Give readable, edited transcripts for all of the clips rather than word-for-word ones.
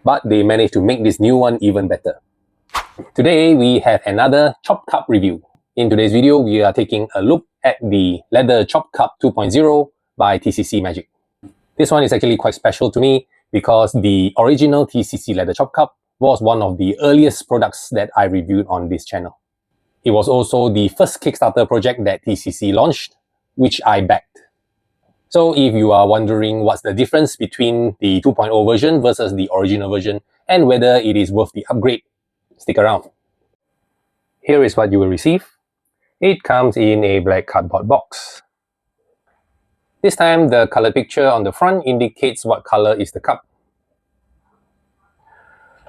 but they managed to make this new one even better. Today we have another Chop Cup review. In today's video, we are taking a look at the Leather Chop Cup 2.0 by TCC Magic. This one is actually quite special to me because the original TCC Leather Chop Cup was one of the earliest products that I reviewed on this channel. It was also the first Kickstarter project that TCC launched, which I backed. So if you are wondering what's the difference between the 2.0 version versus the original version and whether it is worth the upgrade, stick around. Here is what you will receive. It comes in a black cardboard box. This time the color picture on the front indicates what color is the cup.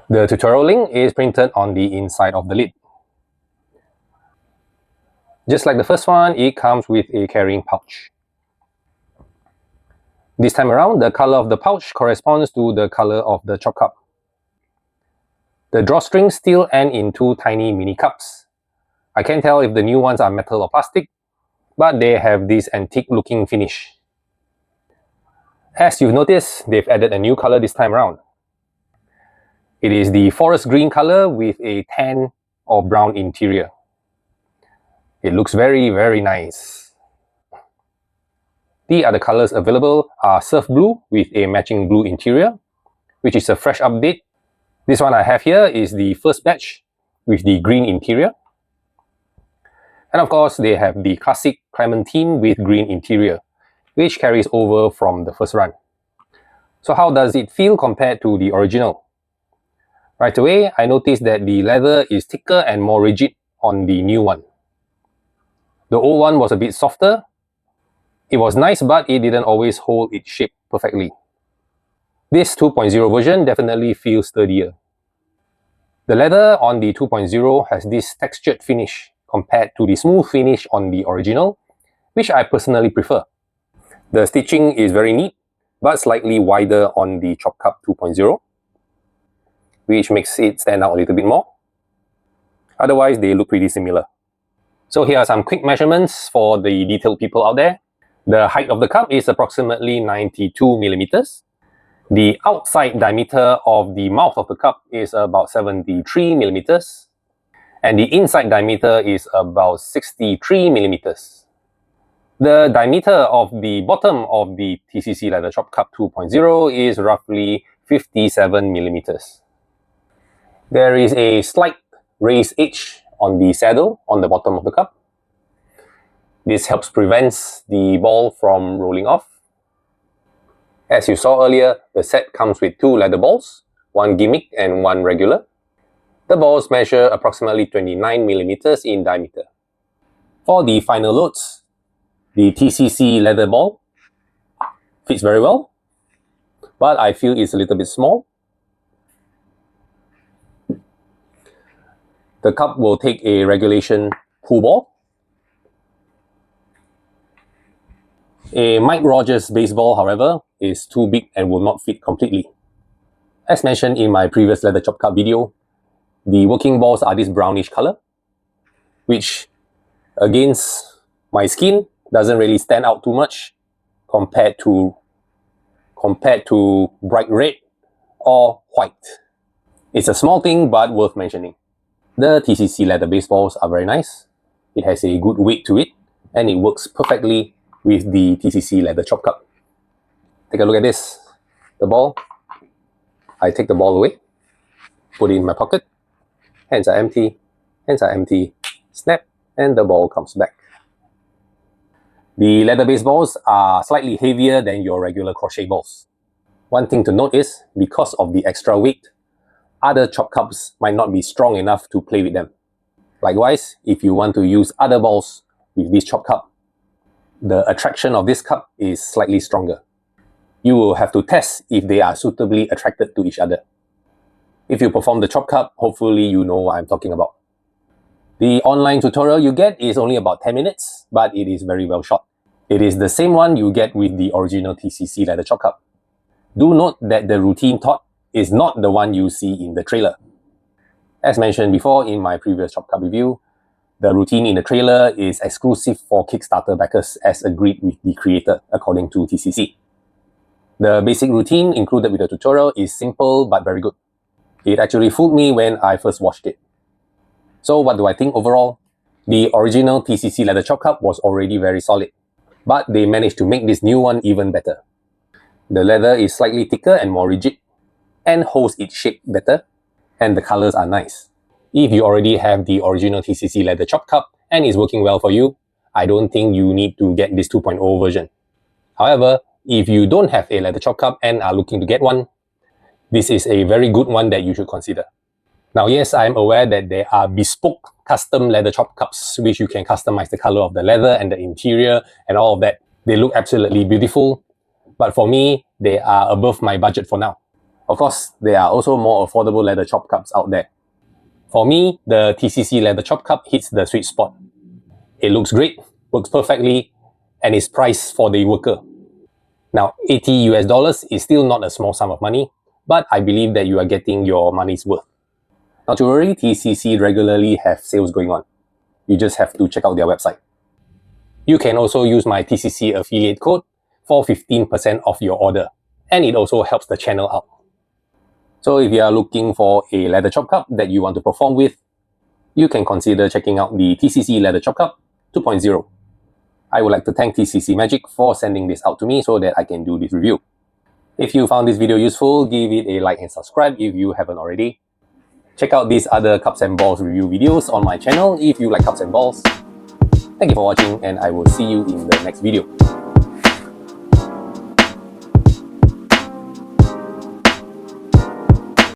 The tutorial link is printed on the inside of the lid. Just like the first one, it comes with a carrying pouch. This time around, the color of the pouch corresponds to the color of the chop cup. The drawstrings still end in two tiny mini cups. I can't tell if the new ones are metal or plastic, but they have this antique looking finish. As you've noticed, they've added a new color this time around. It is the forest green color with a tan or brown interior. It looks very, very nice. The other colors available are surf blue with a matching blue interior, which is a fresh update. This one I have here is the first batch with the green interior. And of course, they have the classic clementine with green interior, which carries over from the first run. So how does it feel compared to the original? Right away, I noticed that the leather is thicker and more rigid on the new one. The old one was a bit softer. It was nice, but it didn't always hold its shape perfectly. This 2.0 version definitely feels sturdier. The leather on the 2.0 has this textured finish compared to the smooth finish on the original, which I personally prefer. The stitching is very neat, but slightly wider on the Chop Cup 2.0, which makes it stand out a little bit more. Otherwise, they look pretty similar. So here are some quick measurements for the detailed people out there. The height of the cup is approximately 92 millimeters. The outside diameter of the mouth of the cup is about 73 millimeters. And the inside diameter is about 63 millimeters. The diameter of the bottom of the TCC Leather Chop Cup 2.0 is roughly 57 millimeters. There is a slight raised edge on the saddle on the bottom of the cup. This helps prevent the ball from rolling off. As you saw earlier, the set comes with two leather balls, one gimmick and one regular. The balls measure approximately 29 millimeters in diameter. For the final loads, the TCC leather ball fits very well, but I feel it's a little bit small. The cup will take a regulation pool ball. A Mike Rogers baseball, however, is too big and will not fit completely. As mentioned in my previous Leather Chop Cup video, the working balls are this brownish color, which against my skin doesn't really stand out too much compared to bright red or white. It's a small thing but worth mentioning. The TCC leather baseballs are very nice. It has a good weight to it and it works perfectly with the TCC Leather Chop Cup. Take a look at this. The ball. I take the ball away, put it in my pocket. Hands are empty, snap, and the ball comes back. The leather baseballs are slightly heavier than your regular crochet balls. One thing to note is, because of the extra weight, other chop cups might not be strong enough to play with them. Likewise, if you want to use other balls with this chop cup, the attraction of this cup is slightly stronger. You will have to test if they are suitably attracted to each other. If you perform the chop cup, hopefully you know what I'm talking about. The online tutorial you get is only about 10 minutes, but it is very well shot. It is the same one you get with the original TCC Leather Chop Cup. Do note that the routine taught is not the one you see in the trailer. As mentioned before in my previous Chop Cup review, the routine in the trailer is exclusive for Kickstarter backers as agreed with the creator, according to TCC. The basic routine included with the tutorial is simple but very good. It actually fooled me when I first watched it. So what do I think overall? The original TCC Leather Chop Cup was already very solid, but they managed to make this new one even better. The leather is slightly thicker and more rigid, and holds its shape better, and the colors are nice. If you already have the original TCC Leather Chop Cup and it's working well for you, I don't think you need to get this 2.0 version. However, if you don't have a Leather Chop Cup and are looking to get one, this is a very good one that you should consider. Now yes, I am aware that there are bespoke custom leather chop cups which you can customize the color of the leather and the interior and all of that. They look absolutely beautiful, but for me, they are above my budget for now. Of course, there are also more affordable leather chop cups out there. For me, the TCC Leather Chop Cup hits the sweet spot. It looks great, works perfectly, and is priced for the worker. Now, $80 is still not a small sum of money, but I believe that you are getting your money's worth. Not to worry, TCC regularly have sales going on. You just have to check out their website. You can also use my TCC affiliate code for 15% off your order, and it also helps the channel out. So if you are looking for a leather chop cup that you want to perform with, you can consider checking out the TCC Leather Chop Cup 2.0. I would like to thank TCC Magic for sending this out to me so that I can do this review. If you found this video useful, give it a like and subscribe if you haven't already. Check out these other cups and balls review videos on my channel if you like cups and balls. Thank you for watching, and I will see you in the next video.